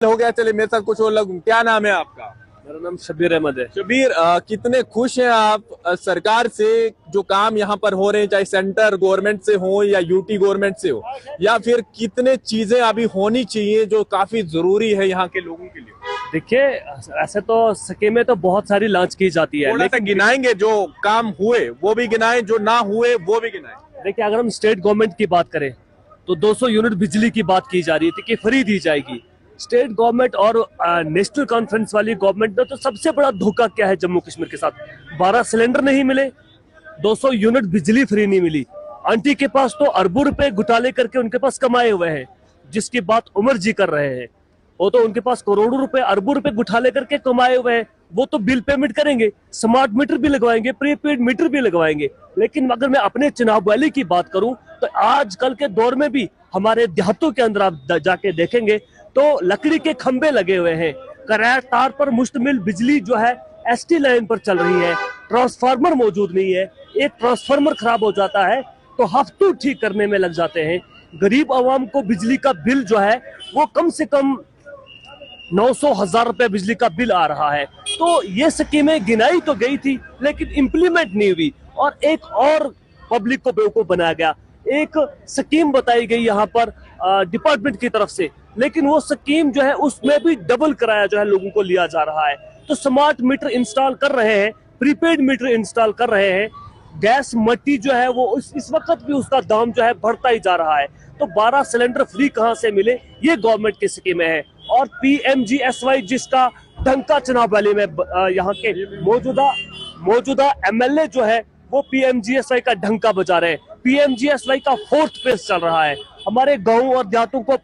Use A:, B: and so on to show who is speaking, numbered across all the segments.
A: हो गया। चलिए मेरे साथ कुछ और लोग, क्या नाम है आपका?
B: मेरा नाम शब्बीर अहमद है।
A: शबीर, कितने खुश हैं आप सरकार से? जो काम यहाँ पर हो रहे हैं, चाहे सेंटर गवर्नमेंट से हो या यूटी गवर्नमेंट से हो, या फिर कितने चीजें अभी होनी चाहिए जो काफी जरूरी है यहाँ के लोगों के लिए?
B: देखिए, ऐसे तो स्कीमें तो बहुत सारी लॉन्च की जाती है,
A: थोड़ा सा
B: लेकिन
A: गिनाएंगे, जो काम हुए वो भी गिनाएं, जो ना हुए वो भी गिनाएं।
B: देखिए, अगर हम स्टेट गवर्नमेंट की बात करें तो 200 यूनिट बिजली की बात की जा रही थी कि फ्री दी जाएगी। स्टेट गवर्नमेंट और नेशनल कॉन्फ्रेंस वाली गवर्नमेंट ने तो सबसे बड़ा धोखा क्या है जम्मू कश्मीर के साथ, 12 सिलेंडर नहीं मिले, 200 यूनिट बिजली फ्री नहीं मिली। आंटी के पास तो अरबों रुपए घुटाले करके उनके पास कमाए हुए हैं, जिसकी बात उमर जी कर रहे हैं। वो तो उनके पास करोड़ों रुपए अरबों रुपए घुटाले करके कमाए हुए हैं। वो तो बिल पेमेंट करेंगे, स्मार्ट मीटर भी लगवाएंगे, प्रीपेड मीटर भी लगवाएंगे। लेकिन अगर मैं अपने चुनाव वैली की बात करूं तो आजकल के दौर में भी हमारे देहातों के अंदर आप जाके देखेंगे तो लकड़ी के खंबे लगे हुए हैं। करार तार पर मुश्तमिल बिजली जो है एसटी लाइन पर चल रही है। ट्रांसफार्मर मौजूद नहीं है। एक ट्रांसफार्मर खराब हो जाता है तो हफ्तों ठीक करने में लग जाते हैं। गरीब आवाम को बिजली का बिल जो है वो कम से कम 900,000 रुपए बिजली का बिल आ रहा है। तो ये स्कीमें गिनाई तो गई थी लेकिन इंप्लीमेंट नहीं हुई। और एक और पब्लिक को बेवकूफ बनाया गया। एक स्कीम बताई गई यहाँ पर डिपार्टमेंट की तरफ से, लेकिन वो स्कीम जो है उसमें भी डबल किराया जो है लोगों को लिया जा रहा है। तो स्मार्ट मीटर इंस्टॉल कर रहे हैं, प्रीपेड मीटर इंस्टॉल कर रहे हैं, गैस मट्टी जो है वो इस वक्त भी उसका दाम जो है बढ़ता ही जा रहा है। तो 12 सिलेंडर फ्री कहां से मिले, ये गवर्नमेंट की स्कीमें है। और PMGSY जिसका डंका चुनाव वैली में यहाँ के मौजूदा MLA जो है वो PMGSY का डंका बजा रहे हैं। PMGSY का 4th फेज चल रहा है। हमारे गांव और देहातों को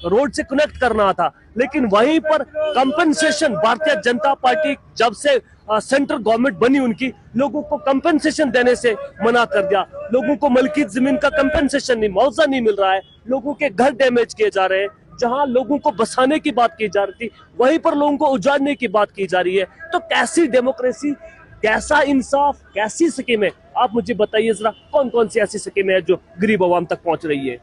B: रोड से कनेक्ट करना था, लेकिन वहीं पर कंपनसेशन भारतीय जनता पार्टी जब से सेंट्रल गवर्नमेंट बनी उनकी, लोगों को कंपनसेशन देने से मना कर दिया। लोगों को मलकी जमीन का कंपनसेशन नहीं, मुआवजा नहीं मिल रहा है। लोगों के घर डैमेज किए जा रहे हैं। जहां लोगों को बसाने की बात की जा रही थी वहीं पर लोगों को उजाड़ने की बात की जा रही है। तो कैसी डेमोक्रेसी, कैसा इंसाफ, कैसी स्कीमें? आप मुझे बताइए जरा, कौन कौन सी ऐसी स्कीमें हैं जो गरीब आवाम तक पहुंच रही है?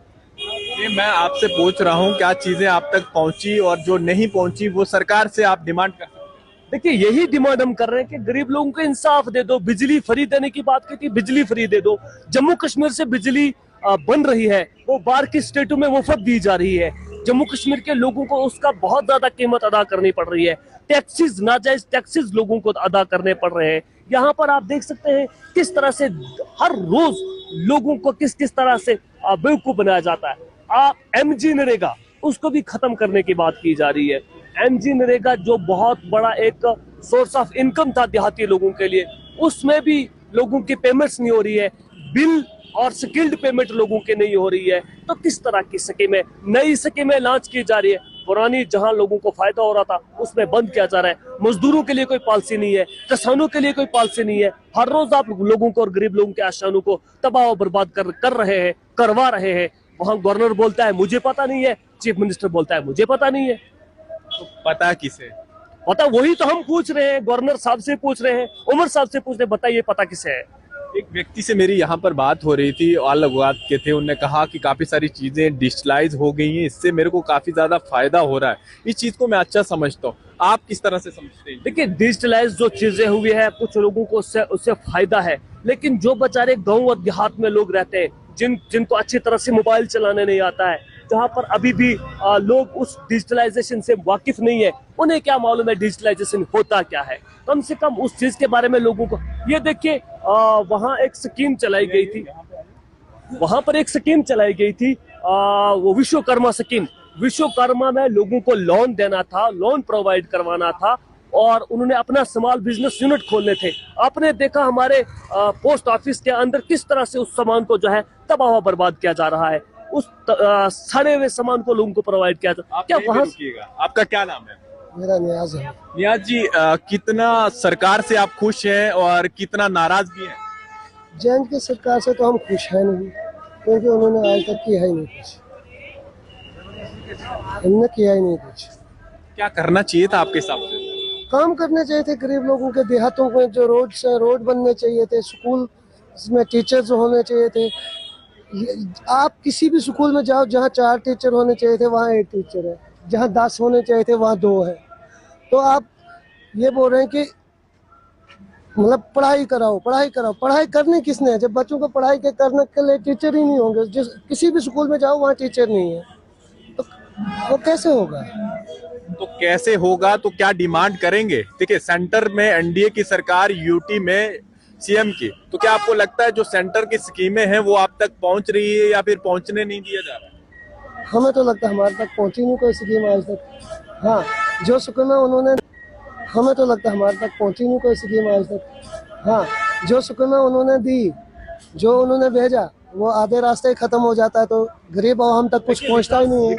A: ये मैं आपसे पूछ रहा हूँ, क्या चीजें आप तक पहुंची और जो नहीं पहुंची वो सरकार से आप डिमांड कर सकते हैं?
B: देखिए, यही डिमांड हम कर रहे हैं कि गरीब लोगों को इंसाफ दे दो। बिजली फ्री देने की बात की थी, बिजली फ्री दे दो। जम्मू कश्मीर से बिजली बन रही है, वो बाहर की स्टेटों में मुफ्त दी जा रही है। जम्मू कश्मीर के लोगों को उसका बहुत ज्यादा कीमत अदा करनी पड़ रही है। टैक्सेस, नाजायज टैक्सेस लोगों को अदा करने पड़ रहे हैं। यहाँ पर आप देख सकते हैं किस तरह से हर रोज लोगों को किस किस तरह से बेवकूफ बनाया जाता है। आप MG नरेगा, उसको भी खत्म करने की बात की जा रही है। MG नरेगा जो बहुत बड़ा एक सोर्स ऑफ इनकम था देहाती लोगों के लिए, उसमें भी लोगों की पेमेंट्स नहीं हो रही है। बिल और स्किल्ड पेमेंट लोगों के नहीं हो रही है। तो किस तरह की स्कीमें, नई स्कीमें लॉन्च की जा रही है, पुरानी जहां लोगों को फायदा हो रहा था उसमें बंद किया जा रहा है। मजदूरों के लिए कोई पॉलिसी नहीं है, किसानों के लिए कोई पॉलिसी नहीं है। हर रोज आप लोगों को और गरीब लोगों के आशाओं को तबाह और बर्बाद कर रहे हैं, करवा रहे हैं। वहां गवर्नर बोलता है मुझे पता नहीं है, चीफ मिनिस्टर बोलता है मुझे पता नहीं है।
A: तो पता किसे?
B: पता वही तो हम पूछ रहे हैं, गवर्नर साहब से पूछ रहे हैं, उमर साहब से पूछ रहे हैं, बताइए पता किसे है?
A: एक व्यक्ति से मेरी यहाँ पर बात हो रही थी, अलग बात के थे, उन्होंने कहा कि काफी सारी चीजें डिजिटलाइज हो गई हैं, इससे मेरे को काफी ज्यादा फायदा हो रहा है। इस चीज को मैं अच्छा समझता हूँ, आप किस तरह से समझते हैं?
B: देखिए, डिजिटलाइज जो चीजें हुई है, कुछ लोगों को उससे फायदा है, लेकिन जो बेचारे गांव और देहात में लोग रहते हैं, जिनको अच्छी तरह से मोबाइल चलाने नहीं आता है, जहां पर अभी भी लोग उस डिजिटलाइजेशन से वाकिफ नहीं है, उन्हें क्या मालूम है डिजिटलाइजेशन होता क्या है। कम से कम उस चीज के बारे में लोगों को, ये देखिए वहां एक स्कीम चलाई गई थी, वहां पर एक स्कीम चलाई गई थी, वो विश्वकर्मा स्कीम। विश्वकर्मा में लोगों को लोन देना था, लोन प्रोवाइड करवाना था, और उन्होंने अपना स्मॉल बिजनेस यूनिट खोलने थे। आपने देखा हमारे पोस्ट ऑफिस के अंदर किस तरह से उस सामान को जो है तबाह बर्बाद किया जा रहा है। उस सड़े हुए सामान को लोगों को प्रोवाइड किया जाता। क्या वहां?
A: आपका क्या नाम है?
C: मेरा नियाज है।
A: नियाज जी, कितना सरकार से आप खुश हैं और कितना नाराज भी हैं?
C: जैन की सरकार से तो हम खुश हैं नहीं, क्योंकि उन्होंने आज तक किया ही नहीं कुछ। हमने किया ही नहीं कुछ।
A: क्या करना चाहिए था आपके हिसाब से?
C: काम करने चाहिए थे गरीब लोगों के, देहातों में जो रोड बनने चाहिए थे, स्कूल में टीचर्स होने चाहिए थे। आप किसी भी स्कूल में जाओ जहाँ 4 टीचर होने चाहिए थे, वहाँ 1 टीचर है। जहाँ 10 होने चाहिए थे वहाँ 2 है। तो आप ये बोल रहे हैं कि मतलब पढ़ाई कराओ, पढ़ाई कराओ। पढ़ाई करनी किसने है? जब बच्चों को पढ़ाई के करने के लिए टीचर ही नहीं होंगे, जिस किसी भी स्कूल में जाओ वहाँ टीचर नहीं है, तो वो कैसे होगा?
A: तो कैसे होगा? तो क्या डिमांड करेंगे? देखिए, सेंटर में एनडीए की सरकार, यूटी में सीएम की, तो क्या आपको लगता है जो सेंटर की स्कीमें हैं वो आप तक पहुंच रही है या फिर पहुंचने नहीं दिया जा रहा?
C: हमें तो लगता है हमारे तक पहुंची नहीं कोई स्कीम आज तक। हाँ, जो स्कीमें उन्होंने, हमें तो लगता है हमारे तक पहुंची नहीं कोई स्कीम आज तक। हाँ, जो स्कीमें उन्होंने दी, जो उन्होंने भेजा, वो आधे रास्ते ही खत्म हो जाता है, तो गरीब आवाम तक कुछ पहुंचता ही नहीं है।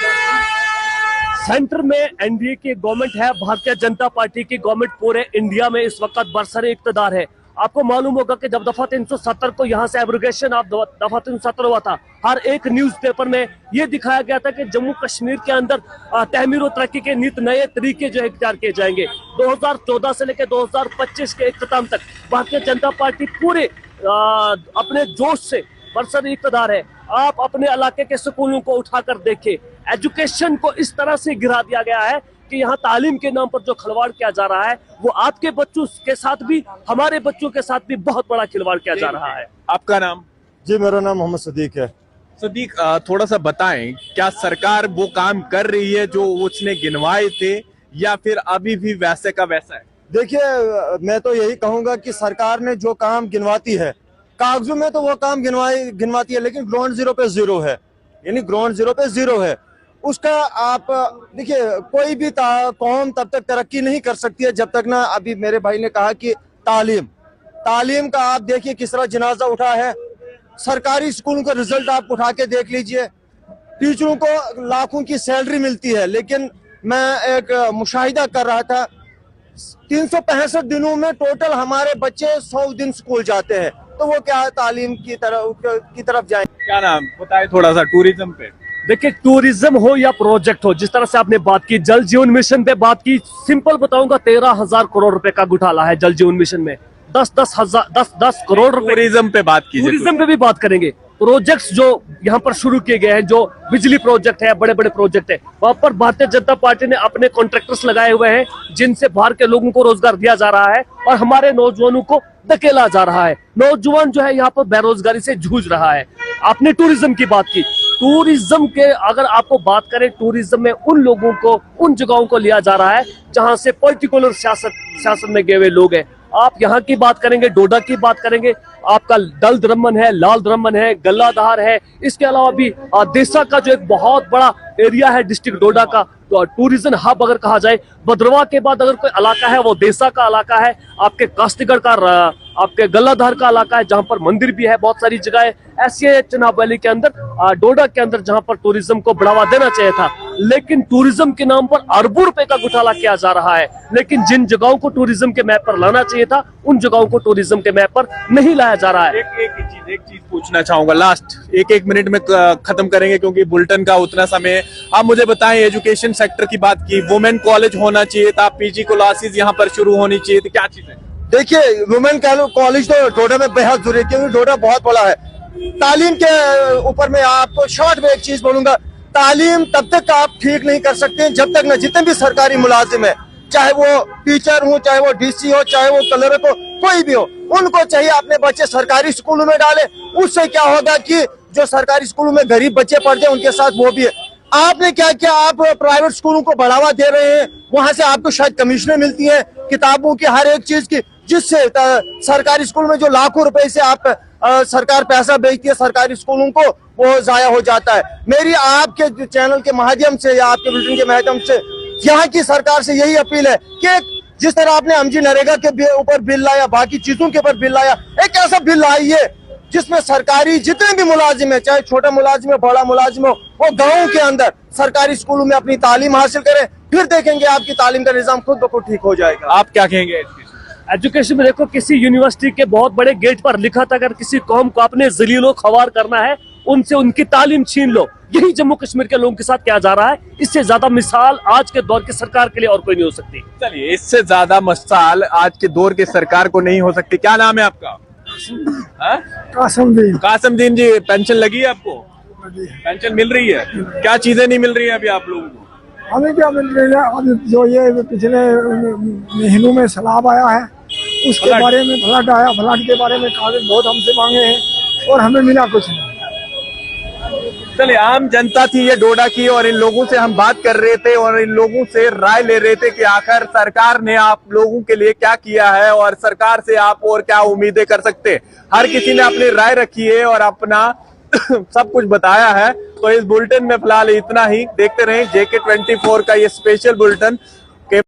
B: सेंटर में एनडीए की गवर्नमेंट है, भारतीय जनता पार्टी की गवर्नमेंट पूरे इंडिया में इस वक्त बरसरे इक्तदार है। आपको मालूम होगा कि जब दफा 370 को यहाँ से एब्रोगेशन ऑफ दफा 370 हुआ था, हर एक न्यूज़पेपर में ये दिखाया गया था कि जम्मू कश्मीर के अंदर तहमीर और तरक्की के नित नए तरीके जो इख्तियार किए जाएंगे। 2014 से लेकर 2025 के इख्तिताम तक भारतीय जनता पार्टी पूरे अपने जोश से बरसरे इख्तिदार है। आप अपने इलाके के स्कूलों को उठाकर देखिए, एजुकेशन को इस तरह से गिरा दिया गया है कि यहाँ तालीम के नाम पर जो खिलवाड़ किया जा रहा है वो आपके बच्चों के साथ भी, हमारे बच्चों के साथ भी बहुत बड़ा खिलवाड़ किया जा रहा है।
A: आपका नाम?
D: जी, मेरा नाम मोहम्मद सदीक है।
A: सदीक, थोड़ा सा बताएं, क्या सरकार वो काम कर रही है जो उसने गिनवाए थे या फिर अभी भी वैसे का वैसा है?
D: देखिए, मैं तो यही कहूंगा कि सरकार ने जो काम गिनवाती है, कागजों में तो वो काम गिनवाती है, लेकिन ग्राउंड जीरो पे जीरो है, यानी ग्राउंड जीरो पे जीरो है उसका। आप देखिए, कोई भी कौम तब तक तरक्की नहीं कर सकती है जब तक ना, अभी मेरे भाई ने कहा कि तालीम का आप देखिए किस तरह जनाजा उठा है। सरकारी स्कूलों का रिजल्ट आप उठा के देख लीजिए, टीचरों को लाखों की सैलरी मिलती है, लेकिन मैं एक मुशाहिदा कर रहा था, 365 दिनों में टोटल हमारे बच्चे 100 दिन स्कूल जाते हैं, तो वो क्या तालीम की तरफ जाएंगे?
A: क्या नाम बताए थोड़ा सा टूरिज्म पे?
B: देखिए, टूरिज्म हो या प्रोजेक्ट हो, जिस तरह से आपने बात की, जल जीवन मिशन पे बात की, सिंपल बताऊंगा 13,000 करोड़ रुपए का घोटाला है जल जीवन मिशन में। 10 करोड़ रुपए
A: टूरिज्म पे बात कीजिए।
B: टूरिज्म पे भी बात करेंगे। प्रोजेक्ट्स जो यहाँ पर शुरू किए गए हैं, जो बिजली प्रोजेक्ट है, बड़े बड़े प्रोजेक्ट है, वहां पर भारतीय जनता पार्टी ने अपने कॉन्ट्रैक्टर्स लगाए हुए हैं जिनसे बाहर के लोगों को रोजगार दिया जा रहा है और हमारे नौजवानों को धकेला जा रहा है। नौजवान जो है यहाँ पर बेरोजगारी से जूझ रहा है। आपने टूरिज्म की बात की, टूरिज्म के अगर आपको बात करें, टूरिज्म में उन लोगों को, उन जगहों को लिया जा रहा है जहां से पर्टिकुलर सियासत में गए हुए लोग हैं। आप यहाँ की बात करेंगे, डोडा की बात करेंगे, आपका दल द्रमन है, लाल द्रमन है, गल्लाधार है, इसके अलावा भी देसा का जो एक बहुत बड़ा एरिया है डिस्ट्रिक्ट डोडा का, तो टूरिज्म हब अगर कहा जाए, भद्रवाह के बाद अगर कोई इलाका है वो देसा का इलाका है। आपके कास्तीगढ़ का, आपके गल्लाधार का इलाका है जहां पर मंदिर भी है, बहुत सारी जगह है। ऐसी है चनाब वैली के अंदर, डोडा के अंदर, जहां पर टूरिज्म को बढ़ावा देना चाहिए था, लेकिन टूरिज्म के नाम पर अरबों रुपए का घोटाला किया जा रहा है। लेकिन जिन जगहों को टूरिज्म के मैप पर लाना चाहिए था, उन जगहों को टूरिज्म के मैप पर नहीं लाया जा रहा है।
A: एक चीज पूछना चाहूंगा, लास्ट एक मिनट में खत्म करेंगे क्योंकि बुलेटिन का उतना समय है। आप मुझे बताएं, एजुकेशन सेक्टर की बात की, वुमेन कॉलेज होना चाहिए था, पीजी क्लासेस यहाँ पर शुरू होनी चाहिए थी, क्या चीजें?
D: देखिए, वुमेन कॉलेज तो डोडा में बेहद जरूरी है, क्योंकि डोडा बहुत बड़ा है। तालीम के ऊपर मैं आपको शॉर्ट में एक चीज बोलूंगा, तालीम तब तक आप ठीक नहीं कर सकते जब तक न जितने भी सरकारी मुलाजिम है, चाहे वो टीचर हो, चाहे वो डीसी हो, चाहे वो क्लर्क हो, कोई भी हो, उनको चाहिए अपने बच्चे सरकारी स्कूलों में डाले। उससे क्या होगा कि जो सरकारी स्कूलों में गरीब बच्चे पढ़ते हैं उनके साथ वो भी है। आपने क्या किया, आप प्राइवेट स्कूलों को बढ़ावा दे रहे हैं, वहां से आपको शायद कमीशनें मिलती हैं किताबों की, हर एक चीज की, जिससे सरकारी स्कूल में जो लाखों रुपए से आप सरकार पैसा बेचती है सरकारी स्कूलों को, वो जाया हो जाता है। मेरी आपके चैनल के माध्यम से या आपके बुलेटिन के माध्यम से यहाँ की सरकार से यही अपील है कि जिस तरह आपने एमजी नरेगा के ऊपर बिल लाया, बाकी चीजों के ऊपर बिल लाया, एक ऐसा बिल लाइए जिसमें सरकारी जितने भी मुलाजिम है, चाहे छोटा मुलाजिम हो, बड़ा मुलाजिम हो, वो गाँव के अंदर सरकारी स्कूलों में अपनी तालीम हासिल करें, फिर देखेंगे आपकी तालीम का निजाम खुद ब खुद ठीक हो जाएगा।
A: आप क्या कहेंगे?
B: एजुकेशन में देखो, किसी यूनिवर्सिटी के बहुत बड़े गेट पर लिखा था, अगर किसी कौम को अपने जलीलो खवार करना है, उनसे उनकी तालीम छीन लो। यही जम्मू कश्मीर के लोगों के साथ किया जा रहा है। इससे ज्यादा मिसाल आज के दौर की सरकार के लिए और कोई नहीं हो सकती।
A: चलिए, इससे ज्यादा मिसाल आज के दौर की सरकार को नहीं हो सकती। क्या नाम है आपका?
C: कासमदीन।
A: कासमदीन जी, पेंशन लगी है आपको? पेंशन मिल रही है? क्या चीजें नहीं मिल रही है अभी आप लोगों को?
E: हमें क्या मिल रही है? अब जो ये पिछले महीनों में सैलाब आया है उसके बारे में, फ्लड आया, फ्लड के बारे में कागज बहुत हमसे मांगे हैं और हमें मिला कुछ नहीं।
A: चलिए, आम जनता थी ये डोडा की, और इन लोगों से हम बात कर रहे थे और इन लोगों से राय ले रहे थे कि आखिर सरकार ने आप लोगों के लिए क्या किया है और सरकार से आप और क्या उम्मीदें कर सकते हैं। हर किसी ने अपनी राय रखी है और अपना सब कुछ बताया है। तो इस बुलेटिन में फिलहाल इतना ही। देखते रहें JK 24 का ये स्पेशल बुलेटिन।